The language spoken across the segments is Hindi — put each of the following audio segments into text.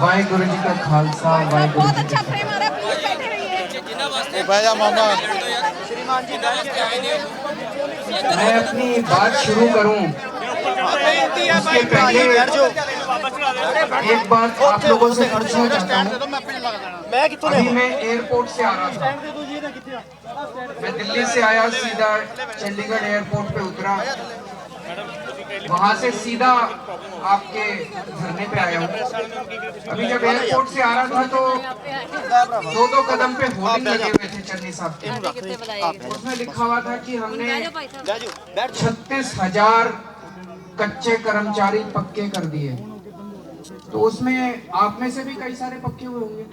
वाहिगुरु जी का खालसा, वाहिगुरु जी की फतेह। मैं अपनी बात शुरू करूं उसके पहले एक बात आप लोगों से पूछना चाहता हूं। अभी मैं एयरपोर्ट से आ रहा था, मैं दिल्ली से आया, सीधा चंडीगढ़ एयरपोर्ट पे उतरा, वहां से सीधा आपके धरने पे आया हूँ। अभी जब एयरपोर्ट से आ रहा था तो दो कदम पे होर्डिंग लगे हुए थे चन्नी साहब के, उसमें लिखा हुआ था कि हमने 36,000 कच्चे कर्मचारी पक्के कर दिए। तो उसमें आप में से भी कई सारे पक्के हुए होंगे।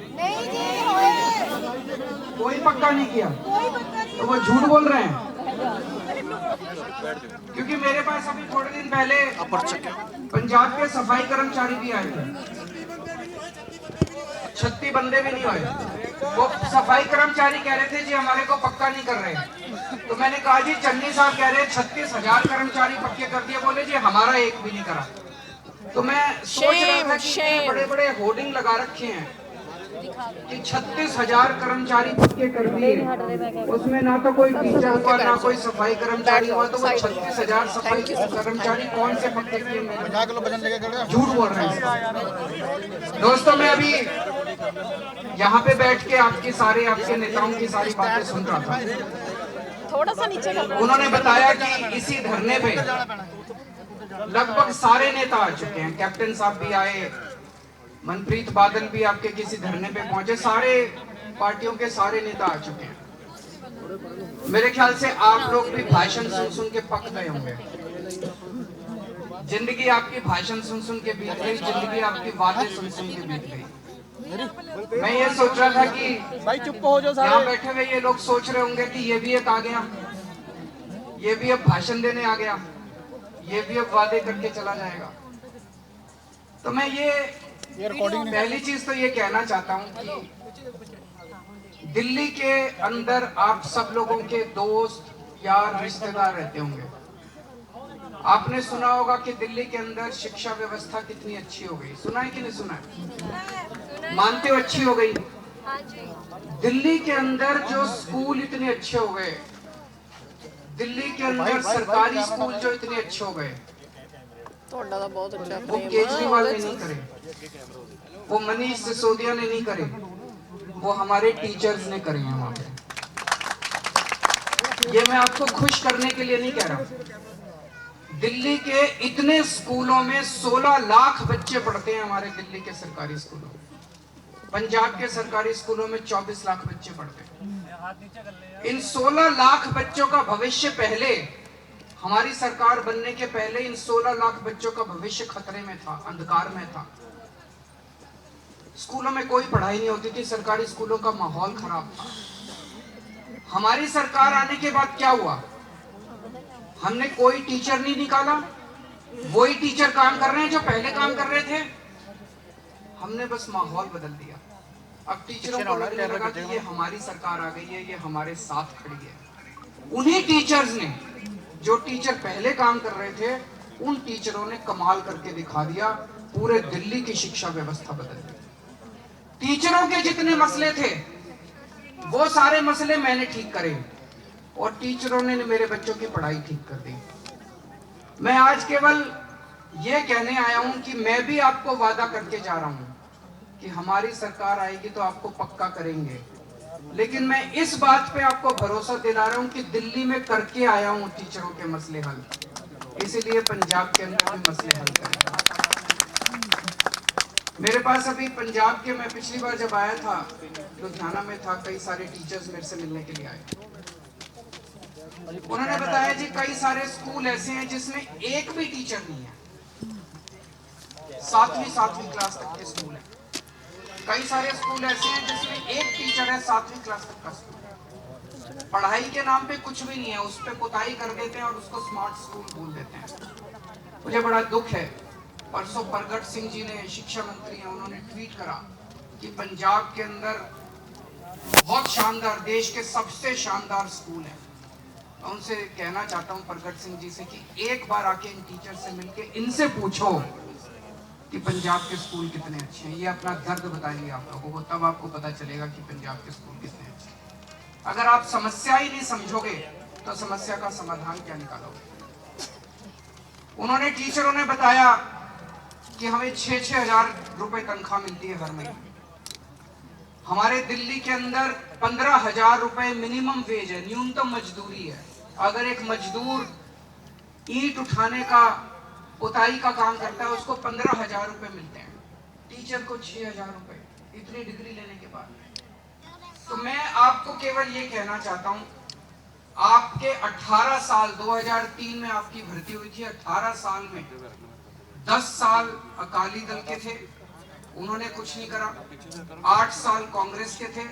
कोई पक्का नहीं किया तो वो झूठ बोल रहे हैं। क्योंकि मेरे पास अभी थोड़े दिन पहले पंजाब के सफाई कर्मचारी भी आए थे, 36 बंदे भी नहीं हुए। वो सफाई कर्मचारी कह रहे थे जी हमारे को पक्का नहीं कर रहे। तो मैंने कहा जी चन्नी साहब कह रहे 36,000 कर्मचारी पक्के कर दिए, बोले जी हमारा एक भी नहीं करा। तो मैं सोच रहा था कि बड़े बड़े होर्डिंग लगा रखे हैं कि 36,000 कर्मचारी पक्के कर दिए, उसमें ना तो कोई टीचर हुआ ना कोई सफाई कर्मचारी हुआ। तो वो 36,000 सफाई कर्मचारी कौन से पक्के किए? झूठ बोल रहे हैं दोस्तों। मैं अभी यहाँ पे बैठ के आपके नेताओं की सारी बातें सुन रहा था। थोड़ा सा नीचे उन्होंने बताया कि इसी धरने पे लगभग सारे नेता आ चुके हैं। कैप्टन साहब भी आए, मनप्रीत बादल भी आपके किसी धरने पे पहुंचे, सारे पार्टियों के सारे नेता आ चुके हैं। मेरे ख्याल से आप लोग भी भाषण सुन के पक गए होंगे। जिंदगी आपकी भाषण सुन के बीत गई, जिंदगी आपकी बातें सुन के बीत गई। मैं ये सोच रहा था कि भाई चुप हो जाओ, यहाँ बैठे हुए ये लोग सोच रहे होंगे कि ये भी एक आ गया, ये भी अब भाषण देने आ गया, ये भी अब वादे करके चला जाएगा। तो मैं ये पहली चीज तो ये कहना चाहता हूँ कि दिल्ली के अंदर आप सब लोगों के दोस्त यार रिश्तेदार रहते होंगे। आपने सुना होगा कि दिल्ली के अंदर शिक्षा व्यवस्था कितनी अच्छी हो गई। सुना है कि नहीं सुना है? मानते हो अच्छी हो गई? दिल्ली के अंदर जो स्कूल इतने अच्छे हो गए, दिल्ली के अंदर सरकारी स्कूल जो इतने अच्छे हो गए, वो केजरीवाल ने नहीं करे, वो मनीष सिसोदिया ने नहीं करे, वो हमारे टीचर्स ने करे हैं वहां पे। ये मैं आपको खुश करने के लिए नहीं कह रहा। दिल्ली के इतने स्कूलों में 16 लाख बच्चे पढ़ते हैं हमारे दिल्ली के सरकारी स्कूलों में। पंजाब के सरकारी स्कूलों में 24 लाख बच्चे पढ़ते हैं। इन 16 लाख बच्चों का भविष्य पहले, हमारी सरकार बनने के पहले इन 16 लाख बच्चों का भविष्य खतरे में था, अंधकार में था। स्कूलों में कोई पढ़ाई नहीं होती थी, सरकारी स्कूलों का माहौल खराब था। हमारी सरकार आने के बाद क्या हुआ? हमने कोई टीचर नहीं निकाला, वही टीचर काम कर रहे हैं जो पहले काम कर रहे थे। हमने बस माहौल बदल दिया। अब टीचरों को लगने लगा कि ये हमारी सरकार आ गई है, ये हमारे साथ खड़ी है। उन्हीं टीचर्स ने, जो टीचर पहले काम कर रहे थे, उन टीचरों ने कमाल करके दिखा दिया, पूरे दिल्ली की शिक्षा व्यवस्था बदल दी। टीचरों के जितने मसले थे वो सारे मसले मैंने ठीक करे और टीचरों ने मेरे बच्चों की पढ़ाई ठीक कर दी। मैं आज केवल ये कहने आया हूं कि मैं भी आपको वादा करके जा रहा हूं कि हमारी सरकार आएगी तो आपको पक्का करेंगे। लेकिन मैं इस बात पे आपको भरोसा दिला रहा हूं कि दिल्ली में करके आया हूं टीचरों के मसले हल, इसीलिए पंजाब के अंदर भी मसले हल करेंगे। मेरे पास अभी पंजाब के, मैं पिछली बार जब आया था लुधियाना में था, कई सारे टीचर्स मेरे से मिलने के लिए आए। उन्होंने बताया जी कई सारे स्कूल ऐसे हैं जिसमें एक भी टीचर नहीं है, 7वीं क्लास तक के स्कूल है। कई सारे स्कूल ऐसे हैं जिसमें एक टीचर है, 7वीं क्लास तक का स्कूल। पढ़ाई के नाम पे कुछ भी नहीं है, उस पर पुताई कर देते हैं और उसको स्मार्ट स्कूल बोल देते हैं। मुझे बड़ा दुख है, परसों प्रगट सिंह जी ने, शिक्षा मंत्री हैं, उन्होंने ट्वीट करा कि पंजाब के अंदर बहुत शानदार, देश के सबसे शानदार स्कूल है। उनसे कहना चाहता हूं प्रगट सिंह जी से कि एक बार आके इन टीचर से मिलके इनसे पूछो कि पंजाब के स्कूल कितने अच्छे हैं। ये अपना दर्द बताएंगे आप लोगों को, तब आपको पता चलेगा कि पंजाब के स्कूल कितने अच्छे हैं। अगर आप समस्या ही नहीं समझोगे तो समस्या का समाधान क्या निकालोगे। उन्होंने टीचरों ने बताया कि हमें 6-6 हजार रुपए तनख्वाह मिलती है हर महीने। हमारे दिल्ली के अंदर 15,000 रुपए मिनिमम वेज है, न्यूनतम मजदूरी है। अगर एक मजदूर ईंट उठाने का, पुताई का काम करता है, उसको 15,000 रुपए मिलते हैं, टीचर को 6,000 रुपए, इतनी डिग्री लेने के बाद। तो मैं आपको केवल ये कहना चाहता हूं, आपके 18 साल 2003 में आपकी भर्ती हुई थी, 18 साल में 10 साल अकाली दल के थे, उन्होंने कुछ नहीं करा। 8 साल कांग्रेस के थे,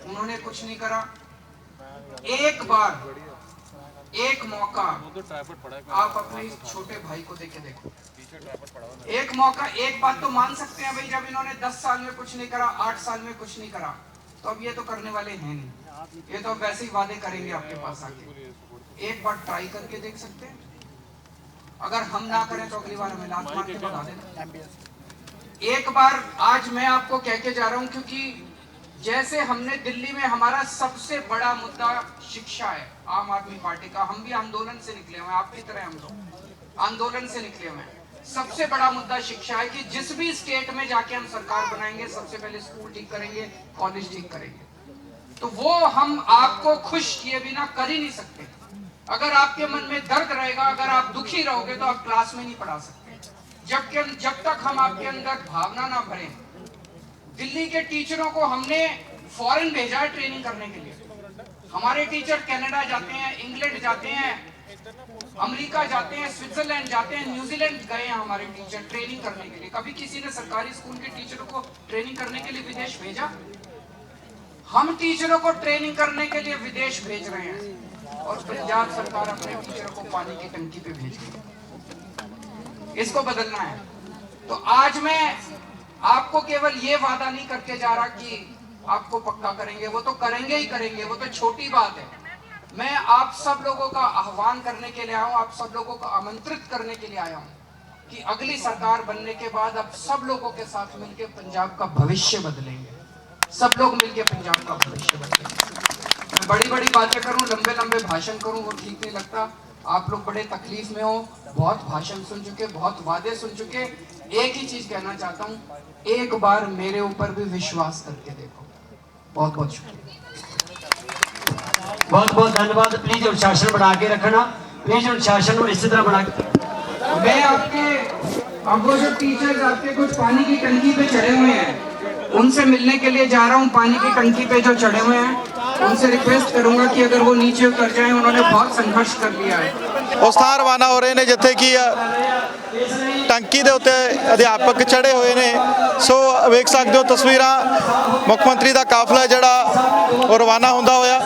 उन्होंने कुछ नहीं करा। एक बार, एक मौका आप अपने छोटे भाई को देके देखो, एक मौका। एक बात तो मान सकते हैं भाई, जब इन्होंने 10 साल में कुछ नहीं करा, 8 साल में कुछ नहीं करा, तो अब ये तो करने वाले हैं नहीं, ये तो वैसे ही वादे करेंगे आपके पास आके। एक बार ट्राई करके देख सकते हैं, अगर हम ना करें तो अगली बार हमें लात मार के भगा देना। एक बार आज मैं आपको कह के जा रहा हूं, क्योंकि जैसे हमने दिल्ली में, हमारा सबसे बड़ा मुद्दा शिक्षा है आम आदमी पार्टी का। हम भी आंदोलन से निकले हुए हैं, आपकी तरह हम लोग आंदोलन से निकले हुए हैं। सबसे बड़ा मुद्दा शिक्षा है कि जिस भी स्टेट में जाके हम सरकार बनाएंगे, सबसे पहले स्कूल ठीक करेंगे, कॉलेज ठीक करेंगे। तो वो हम आपको खुश किए बिना कर ही नहीं सकते। अगर आपके मन में दर्द रहेगा, अगर आप दुखी रहोगे, तो आप क्लास में नहीं पढ़ा सकते। जब तक हम आपके अंदर भावना ना भरें। दिल्ली के टीचरों को हमने फॉरेन भेजा है ट्रेनिंग करने के लिए। हमारे टीचर कनाडा जाते हैं, इंग्लैंड जाते हैं, अमेरिका जाते हैं, स्विट्जरलैंड जाते हैं, न्यूजीलैंड गए हैं हमारे टीचर ट्रेनिंग करने के लिए। कभी किसी ने सरकारी स्कूल के टीचरों को ट्रेनिंग करने के लिए विदेश भेजा? हम टीचरों को ट्रेनिंग करने के लिए विदेश भेज रहे हैं, और पंजाब सरकार अपने टीचरों को पानी की टंकी पे भेज रही है। इसको बदलना है। तो आज मैं आपको केवल ये वादा नहीं करके जा रहा कि आपको पक्का करेंगे, वो तो करेंगे ही करेंगे, वो तो छोटी बात है। मैं आप सब लोगों का आह्वान करने के लिए आया हूं, आप सब लोगों को आमंत्रित करने के लिए आया हूं कि अगली सरकार बनने के बाद अब सब लोगों के साथ मिलकर पंजाब का भविष्य बदलेंगे। सब लोग मिलकर पंजाब का भविष्य बदलेंगे। मैं बड़ी बड़ी बातें करूं, लंबे लंबे भाषण करूं, वो ठीक नहीं लगता। आप लोग बड़े तकलीफ में हो, बहुत भाषण सुन चुके, बहुत वादे सुन चुके। एक ही चीज कहना चाहता हूं, एक बार मेरे ऊपर भी विश्वास करके देखो। बहुत बहुत शुक्रिया, बहुत बहुत धन्यवाद। प्लीज अनुशासन बना के रखना, प्लीज अनुशासन को इसी तरह बना के। मैं आपके, अब वो जो टीचर्स आपके कुछ पानी की टंकी पे चढ़े हुए हैं, उनसे मिलने के लिए जा रहा हूं। पानी की टंकी पे जो चढ़े हुए हैं, उनसे रिक्वेस्ट करूंगा कि अगर वो नीचे उतर जाएं, उन्होंने बहुत संघर्ष कर लिया है। उस ਥਾਂ ਰਵਾਨਾ ਹੋ ਰਹੇ ਨੇ ਜਿੱਥੇ ਕਿ ਟੰਕੀ ਦੇ ਉੱਤੇ ਅਧਿਆਪਕ ਚੜੇ ਹੋਏ ਨੇ। ਸੋ ਵੇਖ ਸਕਦੇ ਹੋ ਤਸਵੀਰਾਂ, ਮੁੱਖ ਮੰਤਰੀ ਦਾ ਕਾਫਲਾ ਜਿਹੜਾ ਉਹ ਰਵਾਨਾ ਹੁੰਦਾ ਹੋਇਆ।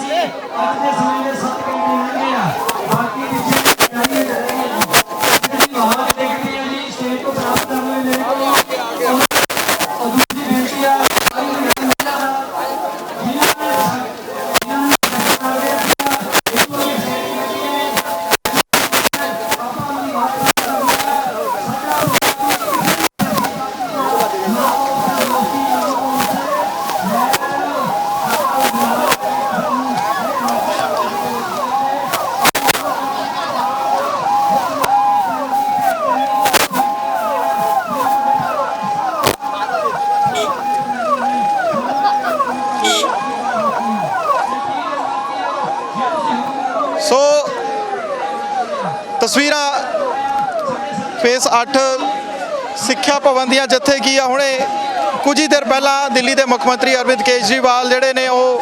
ਸੋ ਤਸਵੀਰਾਂ ਫੇਸ 8 ਸਿੱਖਿਆ ਭਵਨ ਦੀਆਂ, ਜਿੱਥੇ ਕੀ ਆ ਹੁਣੇ ਕੁਝ ਹੀ ਦੇਰ ਪਹਿਲਾਂ ਦਿੱਲੀ ਦੇ ਮੁੱਖ ਮੰਤਰੀ ਅਰਵਿੰਦ ਕੇਜਰੀਵਾਲ ਜਿਹੜੇ ਨੇ ਉਹ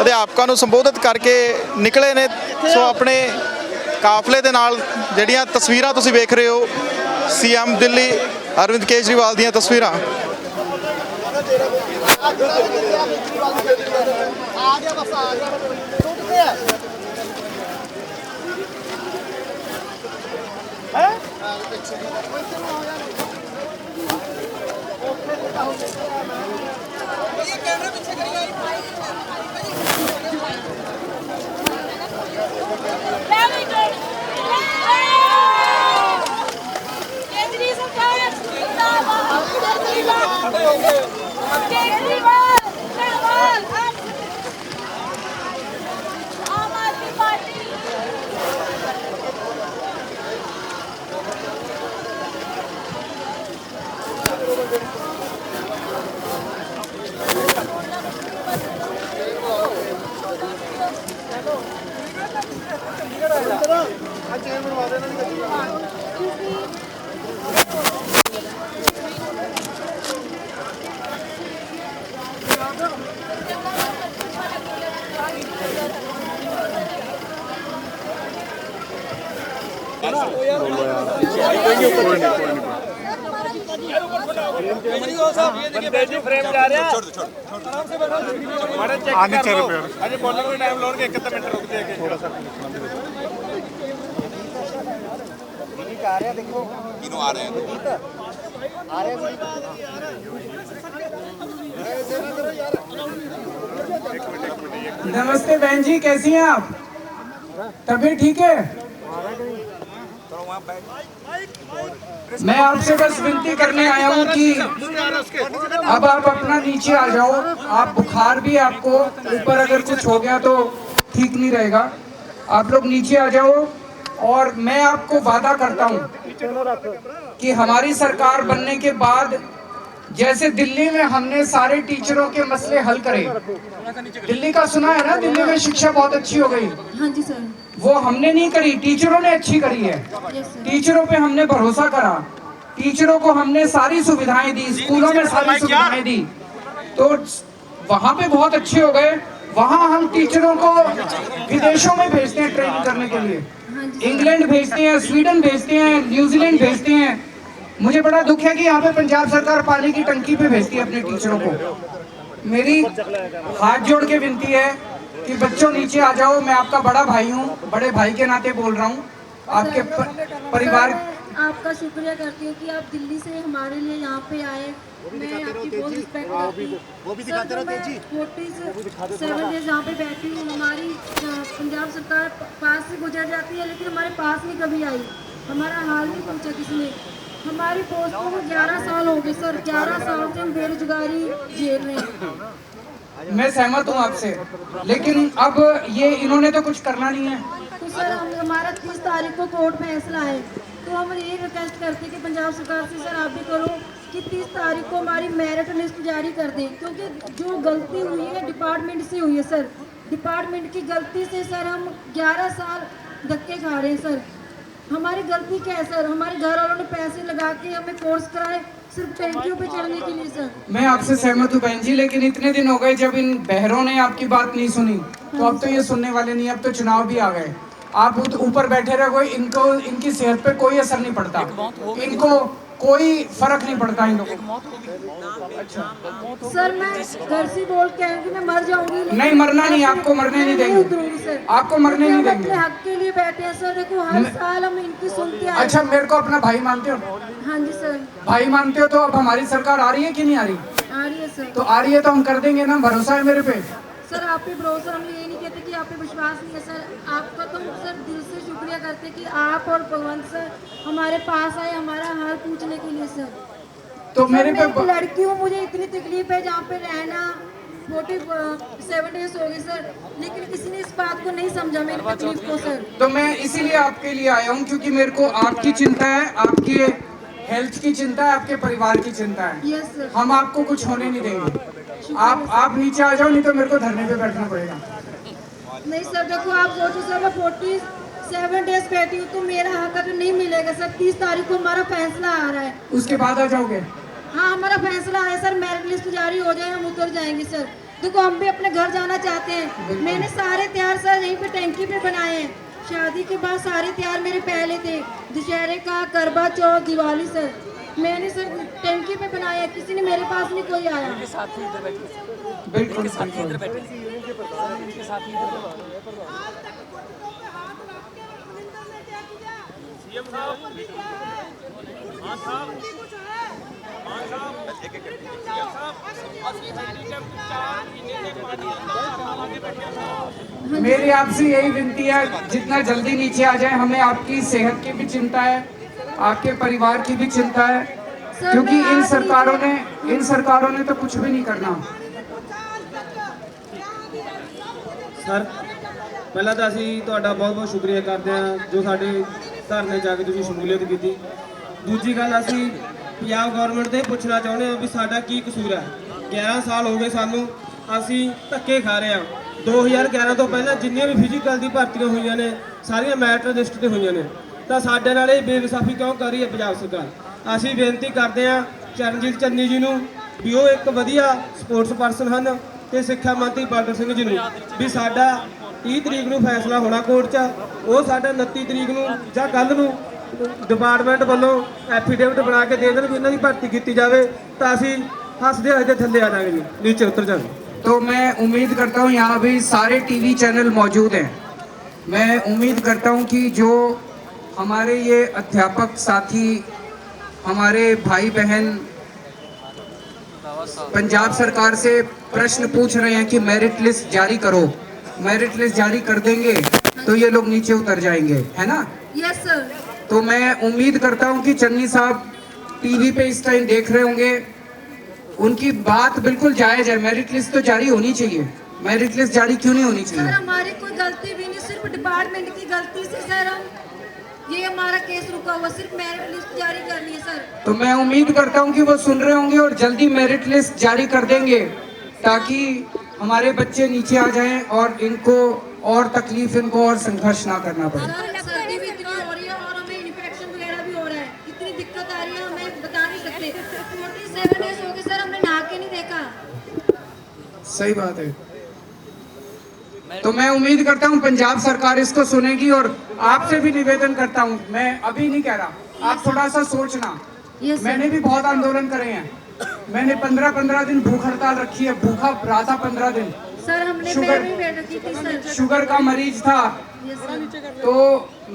ਅਧਿਆਪਕਾਂ ਨੂੰ ਸੰਬੋਧਿਤ ਕਰਕੇ ਨਿਕਲੇ ਨੇ। ਸੋ ਆਪਣੇ ਕਾਫਲੇ ਦੇ ਨਾਲ ਜਿਹੜੀਆਂ ਤਸਵੀਰਾਂ ਤੁਸੀਂ ਵੇਖ ਰਹੇ ਹੋ, ਸੀਐਮ ਦਿੱਲੀ ਅਰਵਿੰਦ ਕੇਜਰੀਵਾਲ ਦੀਆਂ ਤਸਵੀਰਾਂ। आ गया बस आ गया टूट गया है ये कैमरा पीछे करिए वेरी गुड केजरी केजरीवाल केजरीवाल आम आदमी पार्टी नमस्ते बहन जी, कैसी हैं आप? तबीयत ठीक है? मैं आपसे बस विनती करने आया हूँ कि अब आप अपना नीचे आ जाओ। आप बुखार भी आपको ऊपर अगर कुछ हो गया तो ठीक नहीं रहेगा। आप लोग नीचे आ जाओ और मैं आपको वादा करता हूँ कि हमारी सरकार बनने के बाद जैसे दिल्ली में हमने सारे टीचरों के मसले हल करे। दिल्ली का सुना है ना, दिल्ली में शिक्षा बहुत अच्छी हो गई। हाँ जी सर। वो हमने नहीं करी, टीचरों ने अच्छी करी है। टीचरों पे हमने भरोसा करा, टीचरों को हमने सारी सुविधाएं दी, स्कूलों में सारी सुविधाएं दी, तो वहाँ पे बहुत अच्छे हो गए। वहाँ हम टीचरों को विदेशों में भेजते हैं ट्रेनिंग करने के लिए, इंग्लैंड भेजते हैं, स्वीडन भेजते हैं, न्यूजीलैंड भेजते हैं। मुझे बड़ा दुख है कि यहाँ पे पंजाब सरकार पानी की टंकी पे भेजती है अपने टीचरों को। मेरी हाथ जोड़ के विनती है कि बच्चों नीचे आ जाओ। मैं आपका बड़ा भाई हूँ, बड़े भाई के नाते बोल रहा हूँ। आपके परिवार आपका शुक्रिया करती हूँ कि आप दिल्ली से हमारे लिए यहाँ पे आए। मैं आपकी बहुत रिस्पेक्ट करती हूँ। वो भी दिखाते रहो तेजी। 47 डेज यहाँ पे बैठी हूँ। हमारी पंजाब सरकार पास से गुजर जाती है लेकिन हमारे पास नहीं कभी आई, हमारा हाल नहीं पूछा किसी ने। हमारी पोस्टों को 11 साल हो गए सर, 11 साल से हम बेरोजगारी झेल रहे हैं। मैं सहमत हूँ आपसे, लेकिन अब ये इन्होंने तो कुछ करना नहीं है। तो सर हमारा 30 तारीख को कोर्ट फैसला है, तो हम ये रिक्वेस्ट करते हैं कि पंजाब सरकार से सर आप भी करो कि 30 तारीख को हमारी मेरिट लिस्ट जारी कर दें, क्योंकि जो गलती हुई है डिपार्टमेंट से हुई है सर। डिपार्टमेंट की गलती से सर हम 11 साल धक्के खा रहे हैं सर। हमारी गलती क्या है सर? हमारे घर वालों ने पैसे लगा के हमें कोर्स कराए सिर्फ टैंकियों पे चढ़ने के लिए सर। मैं आपसे सहमत हूँ बहन जी, लेकिन इतने दिन हो गए जब इन बहरों ने आपकी बात नहीं सुनी, तो अब तो ये सुनने वाले नहीं। अब तो चुनाव भी आ गए, आप ऊपर बैठे रहो, इनको इनकी सेहत पे कोई असर नहीं पड़ता, इनको कोई फर्क नहीं पड़ता इन लोगों को। अच्छा सर मैं घर से बोल के आऊँ कि मैं मर जाऊंगी, नहीं मरना नहीं, आपको मरने नहीं देंगे सर। आपको मरने नहीं देंगे। अपने हक के लिए बैठे हैं सर। देखो हर साल हम इनकी सुनते आए। अच्छा मेरे को अपना भाई मानते हो? हाँ जी सर। भाई मानते हो तो अब हमारी सरकार आ रही है कि नहीं आ रही? आ रही है सर। तो आ रही है तो हम कर देंगे ना, भरोसा है मेरे पे। सर आप पे भरोसा, हम ये नहीं कहते कि आप पे विश्वास नहीं है सर। आपका तो सर दिल से शुक्रिया करते कि आप और भगवंत सर हमारे पास आए हमारा हाल पूछने के लिए सर। तो मेरे पे मैं एक लड़की हूँ, मुझे इतनी तकलीफ है जहाँ पे रहना 47 डेज हो गए सर, लेकिन किसी ने इस बात को नहीं समझा मेरी तकलीफ को सर। तो मैं इसीलिए आपके लिए आया हूँ क्योंकि मेरे को आपकी चिंता है, आपके हेल्थ की चिंता है, आपके परिवार की चिंता है। Yes sir. हम आपको कुछ होने नहीं देंगे। आप नीचे आ जाओ, नहीं तो मेरे को धरने पे बैठना पड़ेगा। नहीं सर देखो आप सोचो सर, मैं 47 डेज बैठी हूँ तो मेरा हक तो नहीं मिलेगा सर। 30 तारीख को हमारा फैसला आ रहा है। उसके बाद आ जाओगे? हाँ हमारा फैसला है सर, मेरिट लिस्ट जारी हो जाए हम उतर जाएंगे सर। देखो हम भी अपने घर जाना चाहते हैं। मैंने सारे त्योहार सर यहीं पे टैंकी पे बनाए हैं। शादी के बाद सारे त्योहार मेरे पहले थे, दशहरे का, करवा चौथ, दिवाली सर मैंने सर टैंकी पे बनाया, किसी ने मेरे पास नहीं कोई आया। बिल्कुल मेरी आपसे यही विनती है, जितना जल्दी नीचे आ जाए। हमें आपकी सेहत की भी चिंता है, आपके परिवार की भी चिंता है। सर, क्योंकि मैं इन आज सरकारों ने तो कुछ भी नहीं करना। ਸਰ ਪਹਿਲਾਂ ਤਾਂ ਅਸੀਂ ਤੁਹਾਡਾ ਬਹੁਤ-ਬਹੁਤ ਸ਼ੁਕਰੀਆ ਕਰਦੇ ਹਾਂ ਜੋ ਸਾਡੇ ਧਰਨੇ ਜਾ ਕੇ ਤੁਸੀਂ ਸ਼ਮੂਲੀਅਤ ਕੀਤੀ। ਦੂਜੀ ਗੱਲ ਅਸੀਂ ਪੰਜਾਬ ਗਵਰਨਮੈਂਟ ਤੋਂ ਇਹ ਪੁੱਛਣਾ ਚਾਹੁੰਦੇ ਹਾਂ ਵੀ ਸਾਡਾ ਕੀ ਕਸੂਰ ਹੈ। 11 ਸਾਲ ਹੋ ਗਏ ਸਾਨੂੰ, ਅਸੀਂ ਧੱਕੇ ਖਾ ਰਹੇ ਹਾਂ। 2011 ਤੋਂ ਪਹਿਲਾਂ ਜਿੰਨੀਆਂ ਵੀ ਫਿਜ਼ੀਕਲ ਦੀ ਭਰਤੀਆਂ ਹੋਈਆਂ ਨੇ ਸਾਰੀਆਂ ਮੈਰਿਟ ਲਿਸਟ ਤੇ ਹੋਈਆਂ ਨੇ, ਤਾਂ ਸਾਡੇ ਨਾਲ ਇਹ ਬੇਇਨਸਾਫੀ ਕਿਉਂ ਕਰ ਰਹੀ ਹੈ ਪੰਜਾਬ ਸਰਕਾਰ। ਅਸੀਂ ਬੇਨਤੀ ਕਰਦੇ ਹਾਂ ਚਰਨਜੀਤ ਚੰਨੀ ਜੀ ਨੂੰ ਵੀ ਉਹ ਇੱਕ ਵਧੀਆ ਸਪੋਰਟਸ ਪਰਸਨ ਹਨ, ਤੇ ਸਿੱਖਿਆ ਮੰਤਰੀ ਬਾਦਲ ਸਿੰਘ ਜੀ ਨੂੰ ਵੀ ਸਾਡਾ 30 ਤਰੀਕ ਨੂੰ ਫੈਸਲਾ ਹੋਣਾ ਕੋਰਟ 'ਚ, ਉਹ ਸਾਡਾ 29 ਤਰੀਕ ਨੂੰ ਜਾਂ ਕੱਲ੍ਹ ਨੂੰ ਡਿਪਾਰਟਮੈਂਟ ਵੱਲੋਂ ਐਫੀਡੇਵਿਟ ਬਣਾ ਕੇ ਦੇ ਦੇਣ ਵੀ ਇਹਨਾਂ ਦੀ ਭਰਤੀ ਕੀਤੀ ਜਾਵੇ, ਤਾਂ ਅਸੀਂ ਹੱਸਦੇ ਹੱਸਦੇ ਥੱਲੇ ਆ ਜਾਵਾਂਗੇ ਜੀ, ਨੀਚੇ ਉਤਰ ਜਾਵਾਂਗੇ। तो मैं उम्मीद करता हूँ यहाँ भी सारे टीवी चैनल मौजूद हैं। मैं उम्मीद करता हूँ कि जो हमारे ये अध्यापक साथी, हमारे भाई बहन पंजाब सरकार से प्रश्न पूछ रहे हैं कि मेरिट लिस्ट जारी करो, मेरिट लिस्ट जारी कर देंगे तो ये लोग नीचे उतर जाएंगे, है ना। Yes sir. तो मैं उम्मीद करता हूं कि चन्नी साहब टीवी पे इस टाइम देख रहे होंगे, उनकी बात बिल्कुल जायज है। मेरिट लिस्ट तो जारी होनी चाहिए। मेरिट लिस्ट जारी क्यों नहीं होनी सर चाहिए? हमारी कोई गलती भी नहीं, सिर्फ डिपार्टमेंट की गलती से सर हम ये हमारा केस रुका हुआ, सिर्फ मेरिट लिस्ट जारी करनी है सर। तो मैं उम्मीद करता हूं कि वो सुन रहे होंगे और जल्दी मेरिट लिस्ट जारी कर देंगे ताकि हमारे बच्चे नीचे आ जाएं और इनको और तकलीफ, इनको और संघर्ष ना करना पड़े। सर सर्दी भी इतनी हो रही है और हमें इन्फेक्शन वगैरह भी हो रहा है, इतनी दिक्कत आ रही है हमें बता नहीं सकते। 47 डेज हो गए सर, हमने नहा के नहीं देखा। सही बात है। तो मैं उम्मीद करता हूं पंजाब सरकार इसको सुनेगी और आपसे भी निवेदन करता हूं, मैं अभी नहीं कह रहा, आप थोड़ा सा सोचना। यस मैंने भी बहुत आंदोलन करे हैं, मैंने 15-15 दिन भूख हड़ताल रखी है, भूखा रहा था 15 दिन। सर हमने शुगर- मैं भी वेट रखी थी सर। शुगर का मरीज था। Yes sir. तो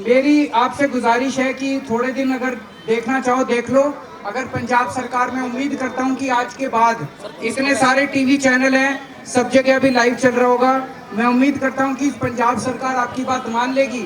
मेरी आपसे गुजारिश है कि थोड़े दिन अगर देखना चाहो देख लो। अगर पंजाब सरकार, मैं उम्मीद करता हूं कि आज के बाद इतने सारे टीवी चैनल हैं, सब जगह अभी लाइव चल रहा होगा, मैं उम्मीद करता हूं कि पंजाब सरकार आपकी बात मान लेगी।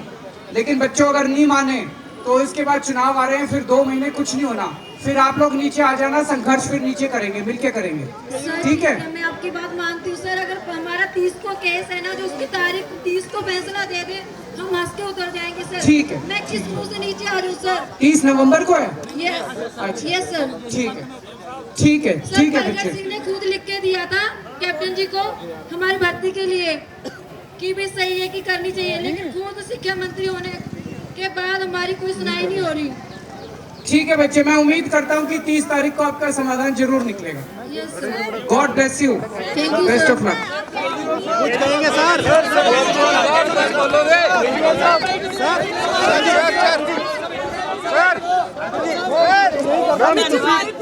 लेकिन बच्चों अगर नहीं माने तो इसके बाद चुनाव आ रहे हैं, फिर 2 महीने कुछ नहीं होना, फिर आप लोग नीचे आ जाना, संघर्ष फिर नीचे करेंगे, मिलके करेंगे, सर, ठीक है। मैं आपकी बात मानती हूँ सर। अगर हमारा 30 को केस है ना, जो उसकी तारीख 30 को फैसला दे दे, हम हंस के उतर जाएंगे सर। ठीक है। मैं किस मुंह से नीचे आ रही हूँ सर? 30 नवंबर को है। Yes yes sir. ठीक है, ठीक है, सर ठीक है प्रगट बच्चे। सिंह ने खुद लिख के दिया था कैप्टन जी को हमारी भर्ती के लिए कि भी सही है कि करनी चाहिए, लेकिन खुद शिक्षा मंत्री होने के बाद हमारी कोई सुनाई नहीं हो रही। ठीक है बच्चे, मैं उम्मीद करता हूँ कि 30 तारीख को आपका समाधान जरूर निकलेगा। Yes sir. God bless you, thank you best sir. Of luck. कुछ कहेंगे सर?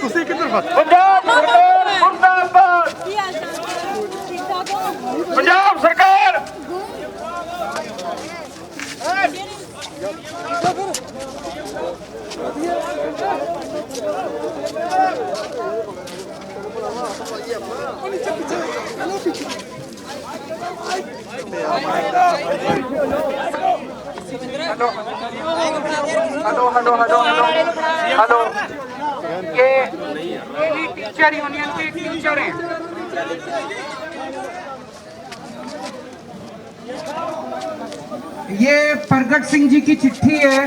ਤੁਸੀਂ ਕਿੱਧਰ ਫਸ? ਪੰਜਾਬ ਸਰਕਾਰ ਮੁਰਦਾਬਾਦ, ਪੰਜਾਬ ਸਰਕਾਰ। हेलो, ये भी टीचर यूनियन के टीचर हैं। ये प्रगट सिंह जी की चिट्ठी है,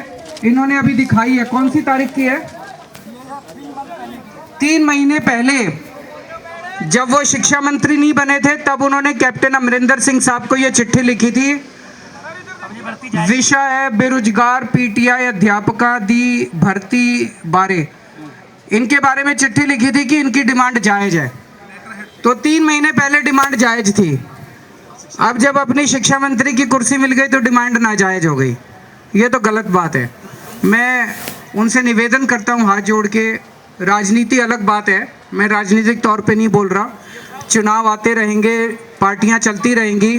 इन्होंने अभी दिखाई है। कौन सी तारीख की है? 3 महीने पहले जब वो शिक्षा मंत्री नहीं बने थे, तब उन्होंने कैप्टन अमरिंदर सिंह साहब को ये चिट्ठी लिखी थी। विषय है बेरोजगार पीटीआई अध्यापका दी भर्ती बारे। इनके बारे में चिट्ठी लिखी थी कि इनकी डिमांड जायज है। तो 3 महीने पहले डिमांड जायज थी, अब जब अपनी शिक्षा मंत्री की कुर्सी मिल गई तो डिमांड नाजायज हो गई। ये तो गलत बात है। मैं उनसे निवेदन करता हूँ हाथ जोड़ के, राजनीति अलग बात है, मैं राजनीतिक तौर पे नहीं बोल रहा, चुनाव आते रहेंगे, पार्टियां चलती रहेंगी,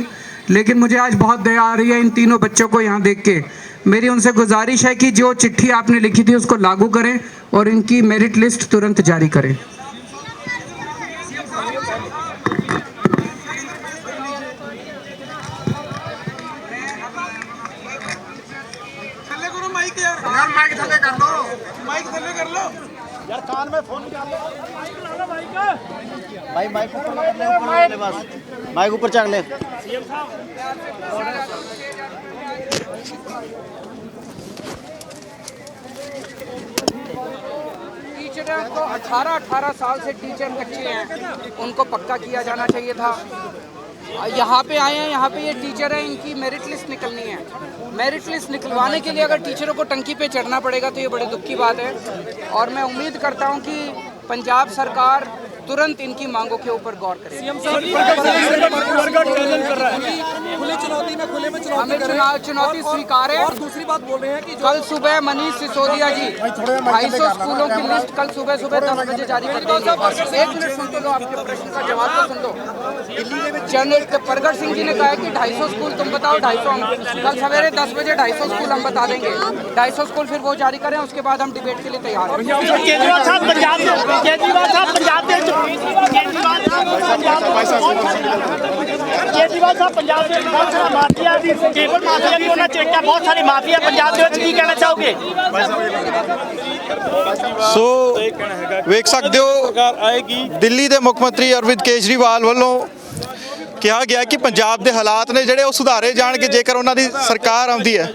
लेकिन मुझे आज बहुत दया आ रही है इन तीनों बच्चों को यहाँ देख के। मेरी उनसे गुजारिश है कि जो चिट्ठी आपने लिखी थी उसको लागू करें और इनकी मेरिट लिस्ट तुरंत जारी करें। ਥੱਲੇ ਕਰੋ ਮਾਈਕ ਯਾਰ। ਮਾਈਕ ਥੱਲੇ ਕਰ ਲੋ। ਮਾਈਕ ਥੱਲੇ ਕਰ ਲੋ। भाई माइक ऊपर ले, बस माइक ऊपर चढ़ ले। टीचरों को 18 साल से टीचर बच्चे हैं, उनको पक्का किया जाना चाहिए था। यहाँ पे आए हैं, यहाँ पे ये टीचर हैं, इनकी मेरिट लिस्ट निकलनी है। मेरिट लिस्ट निकलवाने के लिए अगर टीचरों को टंकी पे चढ़ना पड़ेगा तो ये बड़े दुख की बात है। और मैं उम्मीद करता हूँ कि पंजाब सरकार तुरंत इनकी मांगों के ऊपर गौर करे। हमें चुनौती स्वीकार है। और दूसरी बात बोल रहे हैं कि कल सुबह मनीष सिसोदिया जी 250 स्कूलों की लिस्ट कल सुबह 10 बजे जारी कर देंगे। एक मिनट सुन तो लो, आपके प्रश्न का जवाब तो सुन दो। जनरल प्रगट सिंह जी ने कहा है कि 250 स्कूल तुम बताओ, 250 कल सवेरे 10 बजे 250 स्कूल हम बता देंगे। 250 स्कूल फिर वो जारी करें, उसके बाद हम डिबेट के लिए तैयार हैं। केजरीवाल साहब पंजाब ਦੇ ਬਹੁਤ ਸਾਰਾ ਮਾਫੀਆ ਕੇਬਲ ਮਾਫੀਆ ਵੀ ਉਹਨਾਂ ਚੇਕਿਆ, ਬਹੁਤ ਸਾਰੀ ਮਾਫੀਆ ਪੰਜਾਬ ਦੇ ਵਿੱਚ, ਕੀ ਕਹਿਣਾ ਚਾਹੋਗੇ? ਸੋ ਵੇਖ ਸਕਦੇ ਹੋ ਦਿੱਲੀ ਦੇ ਮੁੱਖ ਮੰਤਰੀ ਅਰਵਿੰਦ ਕੇਜਰੀਵਾਲ ਵੱਲੋਂ ਕਿਹਾ ਗਿਆ ਕਿ ਪੰਜਾਬ ਦੇ ਹਾਲਾਤ ਨੇ ਜਿਹੜੇ ਉਹ ਸੁਧਾਰੇ ਜਾਣਗੇ ਜੇਕਰ ਉਹਨਾਂ ਦੀ ਸਰਕਾਰ ਆਉਂਦੀ ਹੈ।